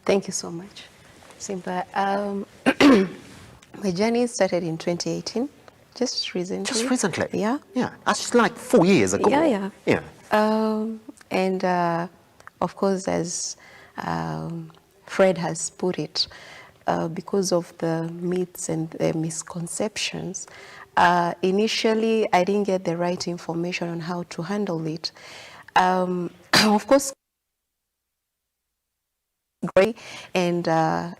Thank you so much, Simba. My journey started in 2018, just recently. Just recently? Yeah. Yeah, that's like 4 years ago. Yeah. And of course, as Fred has put it, because of the myths and the misconceptions, initially I didn't get the right information on how to handle it. Of course, and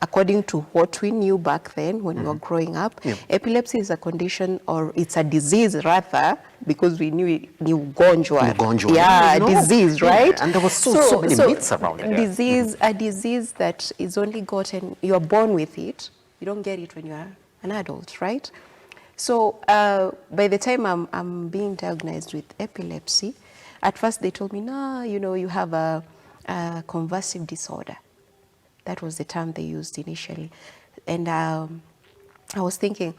according to what we knew back then when we were growing up, epilepsy is a condition, or it's a disease rather, because we knew gonjwa. Yeah, disease, right? And there was so many myths around it. A disease that is only gotten, you are born with it, you don't get it when you are an adult, right? So by the time I'm being diagnosed with epilepsy, at first they told me, no, you have a convulsive disorder. That was the term they used initially. And I was thinking,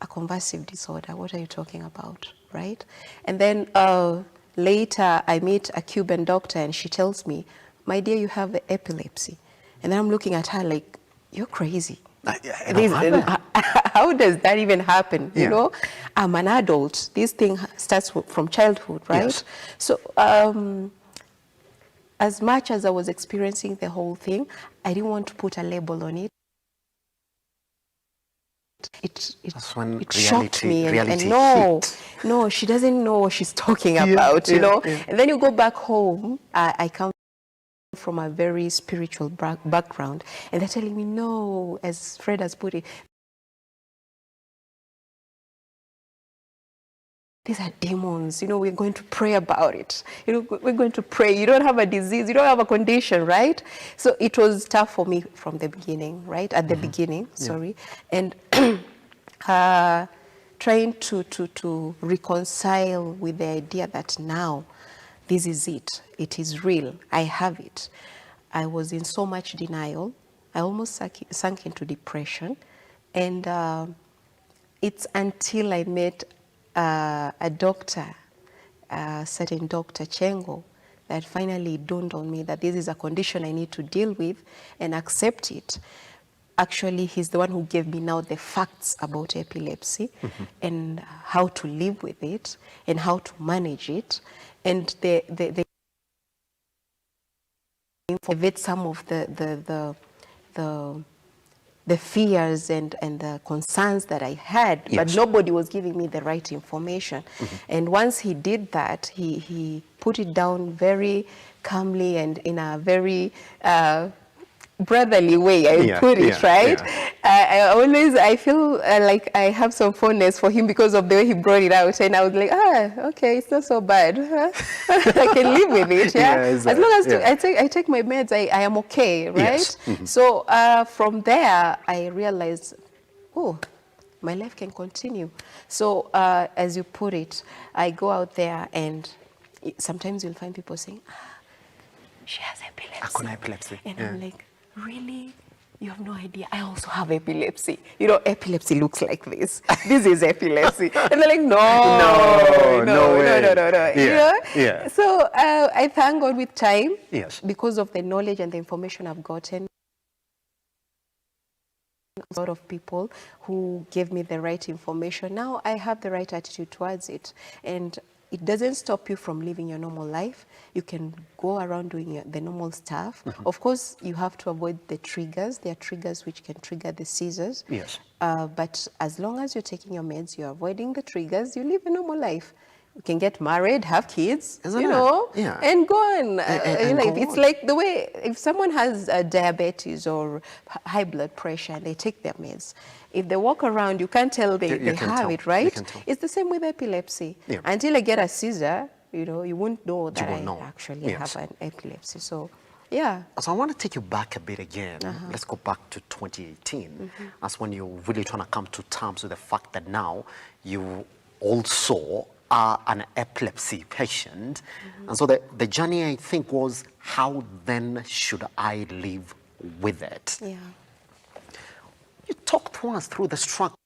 a convulsive disorder, what are you talking about, right? And then later I meet a Cuban doctor and she tells me, my dear, you have epilepsy. And then I'm looking at her like, you're crazy. How does that even happen? You know, I'm an adult. This thing starts from childhood, right? Yes. So as much as I was experiencing the whole thing, I didn't want to put a label on it. It shocked me, and no, she doesn't know what she's talking about, you know. And then you go back home. I come from a very spiritual background, and they're telling me, no, as Fred has put it, these are demons, we're going to pray about it. We're going to pray. You don't have a disease, you don't have a condition, right? So it was tough for me from the beginning, right? At the beginning, sorry. And trying to reconcile with the idea that now this is it. It is real. I have it. I was in so much denial. I almost sunk into depression. And it's until I met a doctor, a certain Dr. Chengo, that finally dawned on me that this is a condition I need to deal with and accept it. Actually, he's the one who gave me now the facts about epilepsy and how to live with it and how to manage it. And they some of the fears and the concerns that I had, but nobody was giving me the right information. And once he did that, he put it down very calmly and in a very brotherly way, I put it, right? I feel like I have some fondness for him because of the way he brought it out, and I was like, okay, it's not so bad. I can live with it, as long as I take my meds, I am okay, right? So from there, I realized, oh, my life can continue. So as you put it, I go out there, and sometimes you'll find people saying, she has epilepsy. And I'm like, really? You have no idea. I also have epilepsy. Epilepsy looks like this. This is epilepsy. And they're like, no. So I thank God with time, because of the knowledge and the information I've gotten. A lot of people who gave me the right information. Now I have the right attitude towards it. And it doesn't stop you from living your normal life. You can go around doing the normal stuff. Of course, you have to avoid the triggers. There are triggers which can trigger the seizures. But as long as you're taking your meds, you're avoiding the triggers, you live a normal life. You can get married, have kids, and go on. It's like the way, if someone has diabetes or high blood pressure and they take their meds, if they walk around, you can't tell they have it, right? It's the same with epilepsy. Until I get a seizure, you won't know that I actually have an epilepsy. So, So I want to take you back a bit again. Let's go back to 2018. That's when you're really trying to come to terms with the fact that now you also are an epilepsy patient. And so the journey, I think, was how then should I live with it? You talk to us through the struggle.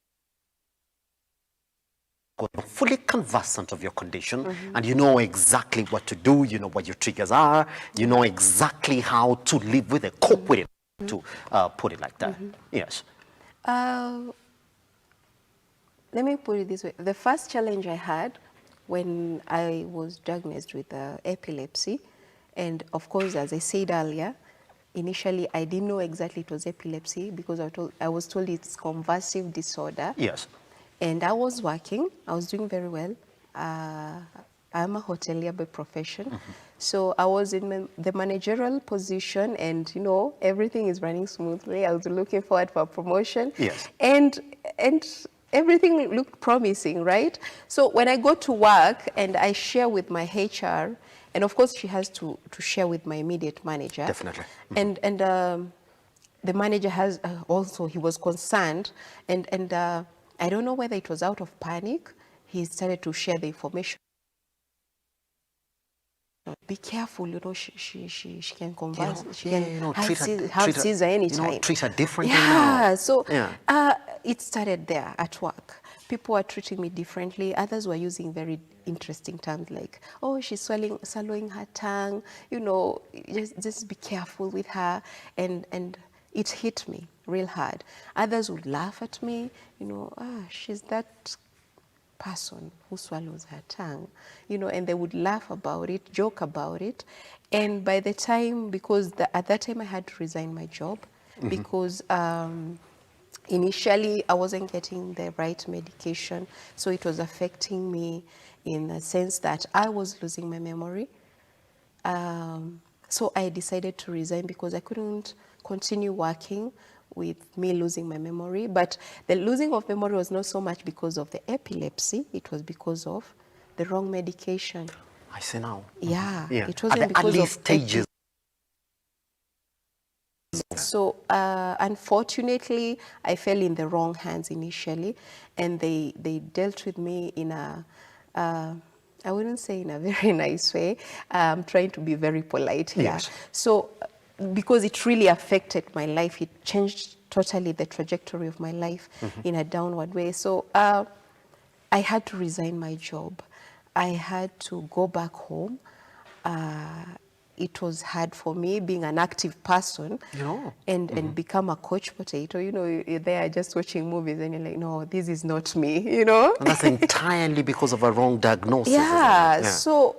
You're fully conversant of your condition, and you know exactly what to do, you know what your triggers are, you know exactly how to live with it, cope with it. to put it like that. Yes. Let me put it this way. The first challenge I had when I was diagnosed with epilepsy, and of course, as I said earlier, initially I didn't know exactly it was epilepsy because I was told it's convulsive disorder. Yes. And I was working, I was doing very well. I'm a hotelier by profession. So I was in the managerial position and, you know, everything is running smoothly. I was looking forward for a promotion. Yes. And everything looked promising, right? So when I go to work and I share with my HR, and of course she has to share with my immediate manager. Definitely. And the manager has also, he was concerned, and I don't know whether it was out of panic, he started to share the information. Be careful, you know, she can convulse, she can have seizure anytime. You know, treat her differently now. now. So it started there at work. People were treating me differently. Others were using very interesting terms like, oh, she's swallowing her tongue, you know, just be careful with her. And it hit me real hard. Others would laugh at me, you know, she's that person who swallows her tongue, you know, and they would laugh about it, joke about it. And by the time, because at that time I had to resign my job because initially I wasn't getting the right medication, so it was affecting me in the sense that I was losing my memory. So I decided to resign because I couldn't continue working with me losing my memory. But the losing of memory was not so much because of the epilepsy, it was because of the wrong medication. I see now. Yeah, Yeah. it wasn't At the because early of stages. So unfortunately, I fell in the wrong hands initially, and they dealt with me in a, I wouldn't say in a very nice way. I'm trying to be very polite here. Yes. So because it really affected my life, it changed totally the trajectory of my life in a downward way. So I had to resign my job. I had to go back home. It was hard for me being an active person and become a couch potato. You know, you're there just watching movies and you're like, no, this is not me, you know? And that's entirely because of a wrong diagnosis. Yeah, so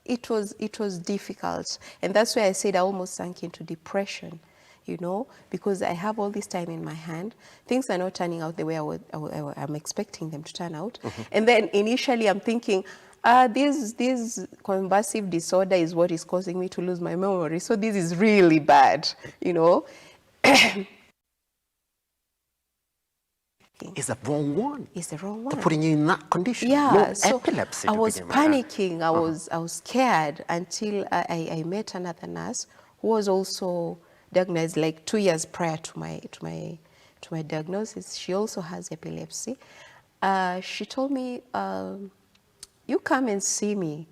it was difficult. And that's why I said I almost sank into depression, you know, because I have all this time in my hand. Things are not turning out the way I'm expecting them to turn out. And then initially I'm thinking, this convulsive disorder is what is causing me to lose my memory. So this is really bad, you know. It's the wrong one. It's the wrong one. They're putting you in that condition. Yeah, no so epilepsy. I was panicking. I was scared until I met another nurse who was also diagnosed like 2 years prior to my diagnosis. She also has epilepsy. She told me, you come and see me.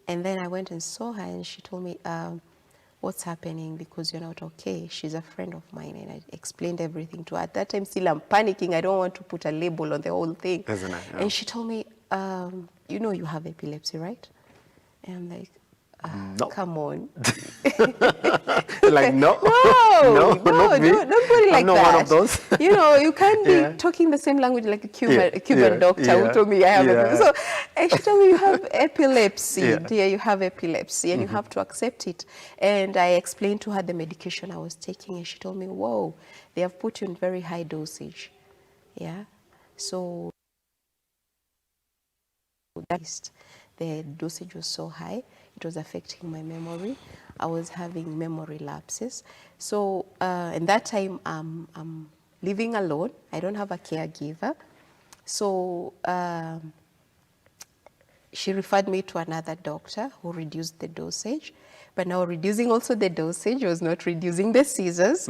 And then I went and saw her and she told me, what's happening because you're not okay. She's a friend of mine and I explained everything to her. At that time still I'm panicking. I don't want to put a label on the whole thing. Isn't it? Yeah. And she told me, you know you have epilepsy, right? And I'm like, no. Come on. Like, no. No, don't put it like I'm not that. one of those. You know, you can't be talking the same language like a Cuban doctor who told me I have epilepsy. So and she told me you have epilepsy, dear, you have epilepsy and you have to accept it. And I explained to her the medication I was taking and she told me, whoa, they have put you in very high dosage. Yeah. So the dosage was so high, it was affecting my memory. I was having memory lapses. So, and that time I'm living alone. I don't have a caregiver. So she referred me to another doctor who reduced the dosage. But now reducing also the dosage was not reducing the seizures.